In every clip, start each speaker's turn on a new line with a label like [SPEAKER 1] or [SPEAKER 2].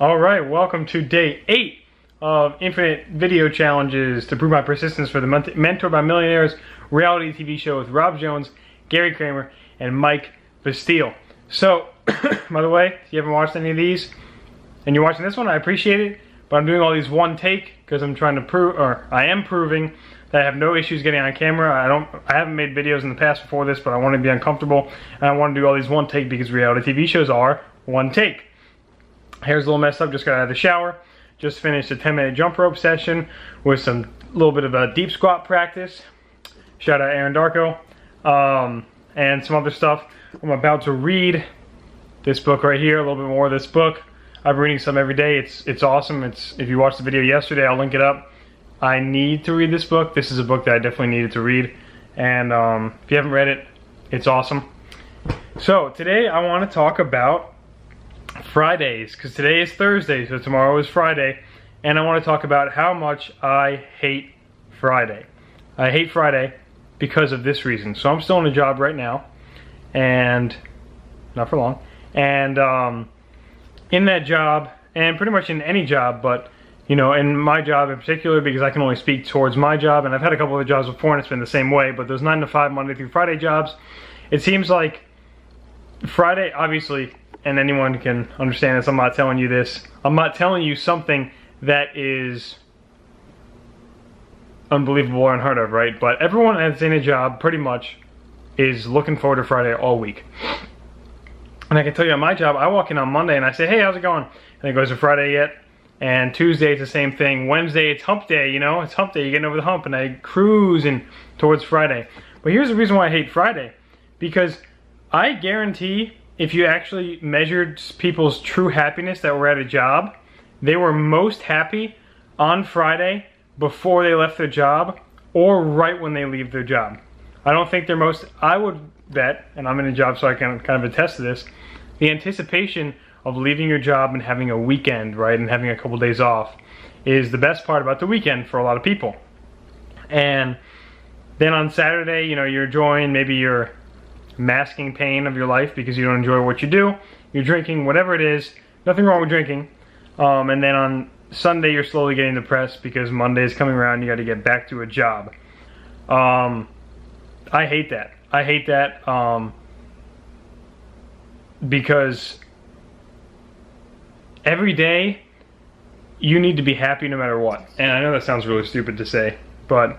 [SPEAKER 1] Alright, welcome to day 8 of Infinite Video Challenges to prove my persistence for the Mentored by Millionaires reality TV show with Rob Jones, Gerry Cramer, and Mike Vestil. So, by the way, if you haven't watched any of these, and you're watching this one, I appreciate it, but I'm doing all these one take because I'm trying to prove, or I am proving, that I have no issues getting on camera. I haven't made videos in the past before this, but I want to be uncomfortable, and I want to do all these one take because reality TV shows are one take. Hair's a little messed up, just got out of the shower. Just finished a 10-minute jump rope session with some little bit of a deep squat practice. Shout out Aaron Darko. And some other stuff. I'm about to read this book right here, a little bit more of this book. I've been reading some every day. It's awesome. If you watched the video yesterday, I'll link it up. I need to read this book. This is a book that I definitely needed to read. And if you haven't read it, it's awesome. So today I want to talk about Fridays, because today is Thursday, so tomorrow is Friday, and I want to talk about how much I hate Friday. I hate Friday because of this reason. So I'm still in a job right now, and not for long, and in that job, and pretty much in any job, but you know, in my job in particular, because I can only speak towards my job, and I've had a couple of jobs before and it's been the same way, but those 9 to 5 Monday through Friday jobs, it seems like Friday, obviously, and anyone can understand this, I'm not telling you this. I'm not telling you something that is unbelievable or unheard of, right? But everyone that's in a job pretty much is looking forward to Friday all week. And I can tell you at my job, I walk in on Monday and I say, hey, how's it going? And it goes to Friday yet. And Tuesday it's the same thing. Wednesday it's hump day, you know? It's hump day, you're getting over the hump, and I cruise in towards Friday. But here's the reason why I hate Friday. Because I guarantee if you actually measured people's true happiness that were at a job, they were most happy on Friday before they left their job or right when they leave their job. I don't think they're most, I would bet, and I'm in a job so I can kind of attest to this, the anticipation of leaving your job and having a weekend, right, and having a couple days off is the best part about the weekend for a lot of people. And then on Saturday, you know, you're enjoying maybe your masking pain of your life because you don't enjoy what you do. You're drinking, whatever it is. Nothing wrong with drinking. And then on Sunday, you're slowly getting depressed because Monday is coming around. You got to get back to a job. I hate that. I hate that because every day you need to be happy no matter what. And I know that sounds really stupid to say, but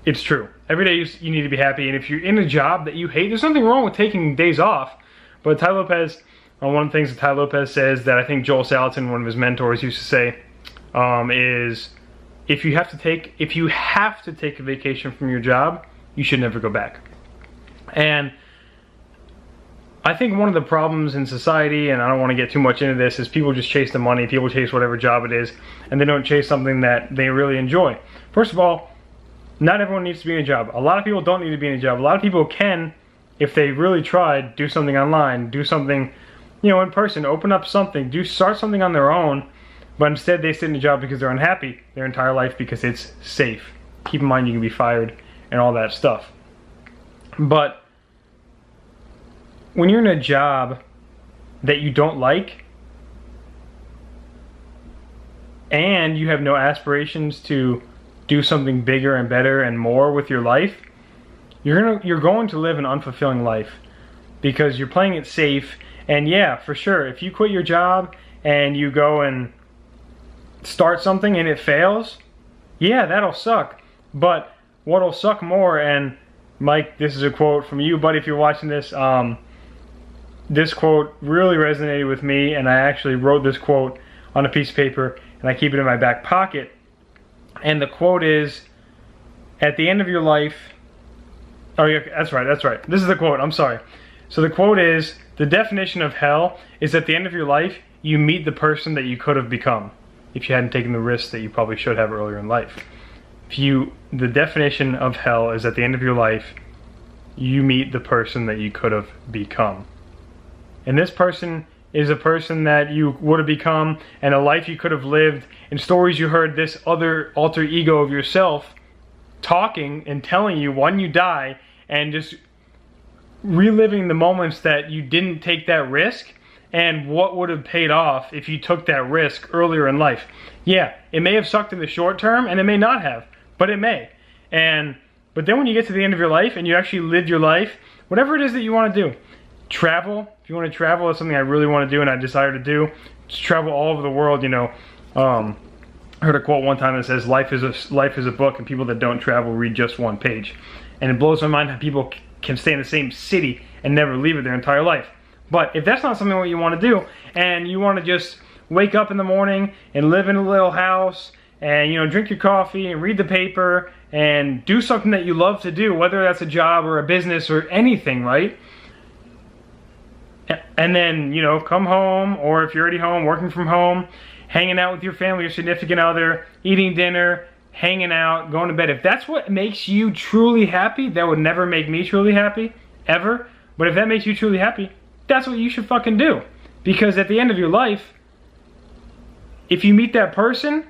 [SPEAKER 1] it's true. Every day you need to be happy, and if you're in a job that you hate, there's nothing wrong with taking days off. But Ty Lopez, one of the things that Ty Lopez says that I think Joel Salatin, one of his mentors, used to say, is if you have to take a vacation from your job, you should never go back. And I think one of the problems in society, and I don't want to get too much into this, is people just chase the money, people chase whatever job it is, and they don't chase something that they really enjoy. First of all, not everyone needs to be in a job. A lot of people don't need to be in a job. A lot of people can, if they really tried, do something online, do something, you know, in person, open up something, start something on their own, but instead they sit in a job because they're unhappy their entire life because it's safe. Keep in mind you can be fired and all that stuff. But when you're in a job that you don't like and you have no aspirations to do something bigger and better and more with your life, you're going to live an unfulfilling life because you're playing it safe. And yeah, for sure, if you quit your job and you go and start something and it fails, yeah, that'll suck. But what'll suck more, and Mike, this is a quote from you, buddy, if you're watching this, this quote really resonated with me, and I actually wrote this quote on a piece of paper and I keep it in my back pocket. And the quote is, at the end of your life, oh yeah, that's right. This is the quote, I'm sorry. So the quote is, the definition of hell is at the end of your life, you meet the person that you could have become if you hadn't taken the risks that you probably should have earlier in life. The definition of hell is at the end of your life, you meet the person that you could have become. And this person is a person that you would have become, and a life you could have lived, and stories you heard this other alter ego of yourself talking and telling you when you die, and just reliving the moments that you didn't take that risk and what would have paid off if you took that risk earlier in life. Yeah, it may have sucked in the short term, and it may not have, but it may. But then when you get to the end of your life and you actually lived your life, whatever it is that you want to do, travel. If you want to travel, it's something I really want to do and I desire to do. Just travel all over the world, you know. I heard a quote one time that says, life is a book, and people that don't travel read just one page. And it blows my mind how people can stay in the same city and never leave it their entire life. But if that's not something that you want to do, and you want to just wake up in the morning and live in a little house and, you know, drink your coffee and read the paper and do something that you love to do, whether that's a job or a business or anything, right? And then, you know, come home, or if you're already home, working from home, hanging out with your family, your significant other, eating dinner, hanging out, going to bed. If that's what makes you truly happy, that would never make me truly happy, ever. But if that makes you truly happy, that's what you should fucking do. Because at the end of your life, if you meet that person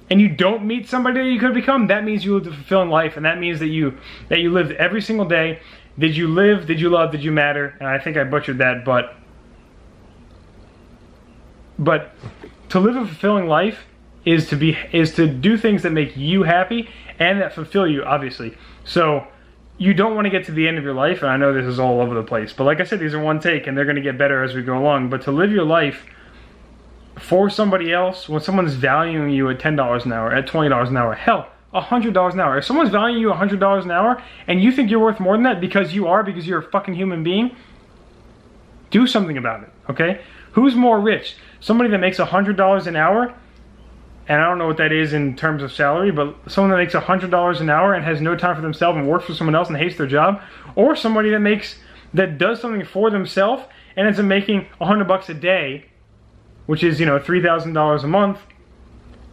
[SPEAKER 1] and you don't meet somebody that you could become, that means you lived a fulfilling life, and that means that you lived every single day. Did you live? Did you love? Did you matter? And I think I butchered that, but to live a fulfilling life is to do things that make you happy and that fulfill you, obviously. So you don't want to get to the end of your life, and I know this is all over the place, but like I said, these are one take and they're going to get better as we go along. But to live your life for somebody else, when someone's valuing you at $10 an hour, at $20 an hour, hell, $100 an hour. If someone's valuing you $100 an hour and you think you're worth more than that because you're a fucking human being, do something about it, okay? Who's more rich? Somebody that makes $100 an hour, and I don't know what that is in terms of salary, but someone that makes $100 an hour and has no time for themselves and works for someone else and hates their job, or somebody that does something for themselves and ends up making $100 a day, which is, you know, $3,000 a month,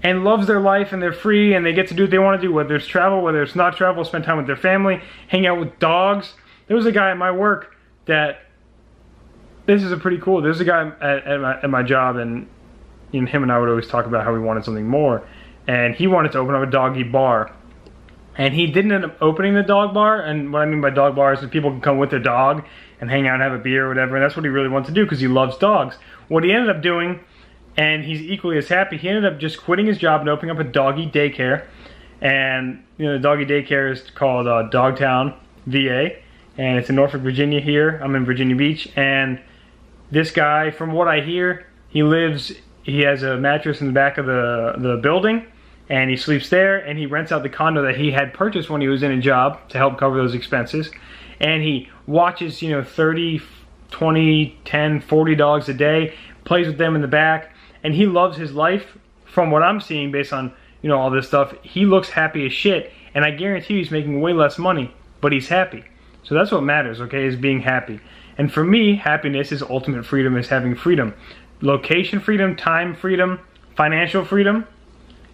[SPEAKER 1] and loves their life and they're free and they get to do what they want to do, whether it's travel, whether it's not travel, spend time with their family, hang out with dogs. There was a guy at my work that, this is a pretty cool, there's a guy at my job, and you know, him and I would always talk about how we wanted something more, and he wanted to open up a doggy bar. And he didn't end up opening the dog bar, and what I mean by dog bar is that people can come with their dog and hang out and have a beer or whatever, and that's what he really wants to do because he loves dogs. What he ended up doing, and he's equally as happy, he ended up just quitting his job and opening up a doggy daycare. And you know, the doggy daycare is called Dogtown, VA, and it's in Norfolk, Virginia here. I'm in Virginia Beach, and this guy, from what I hear, he has a mattress in the back of the building, and he sleeps there, and he rents out the condo that he had purchased when he was in a job to help cover those expenses. And he watches, you know, 30, 20, 10, 40 dogs a day, plays with them in the back, and he loves his life. From what I'm seeing based on, you know, all this stuff, he looks happy as shit, and I guarantee he's making way less money, but he's happy. So that's what matters, okay, is being happy. And for me, happiness is ultimate freedom, is having freedom. Location freedom, time freedom, financial freedom,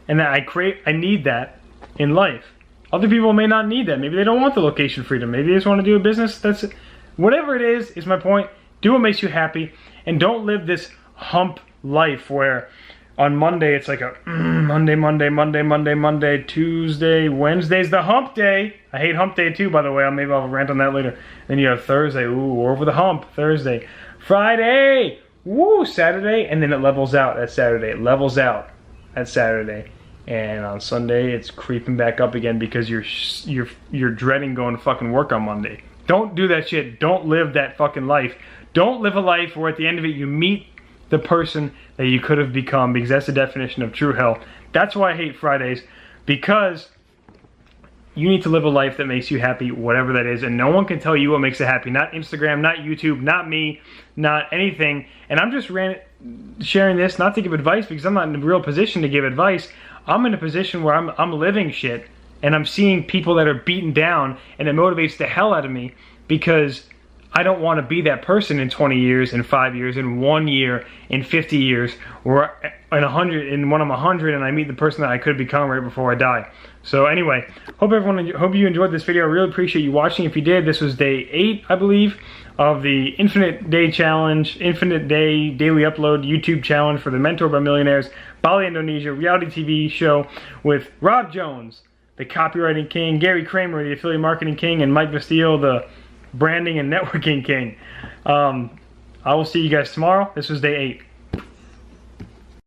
[SPEAKER 1] and that I need that in life. Other people may not need that. Maybe they don't want the location freedom. Maybe they just want to do a business. That's it. Whatever it is my point. Do what makes you happy, and don't live this hump life where on Monday it's like a Monday, Tuesday, Wednesday's the hump day. I hate hump day too, by the way. Maybe I'll rant on that later. Then you have Thursday, ooh, we're over the hump, Thursday. Friday, woo, Saturday, and then it levels out at Saturday. It levels out at Saturday. And on Sunday, it's creeping back up again because you're dreading going to fucking work on Monday. Don't do that shit. Don't live that fucking life. Don't live a life where at the end of it you meet the person that you could have become, because that's the definition of true hell. That's why I hate Fridays, because you need to live a life that makes you happy, whatever that is, and no one can tell you what makes you happy. Not Instagram, not YouTube, not me, not anything. And I'm just sharing this not to give advice, because I'm not in a real position to give advice. I'm in a position where I'm living shit, and I'm seeing people that are beaten down, and it motivates the hell out of me, because I don't want to be that person in 20 years, in 5 years, in 1 year, in 50 years, or in 100, and when I'm 100 and I meet the person that I could become right before I die. So anyway, hope you enjoyed this video. I really appreciate you watching. If you did, this was day 8, I believe, of the Infinite Day Challenge, Infinite Day Daily Upload YouTube Challenge for the Mentor by Millionaires, Bali, Indonesia reality TV show with Rob Jones, the copywriting king, Gerry Cramer, the affiliate marketing king, and Mike Vestil, the branding and networking king. I will see you guys tomorrow. This was day 8.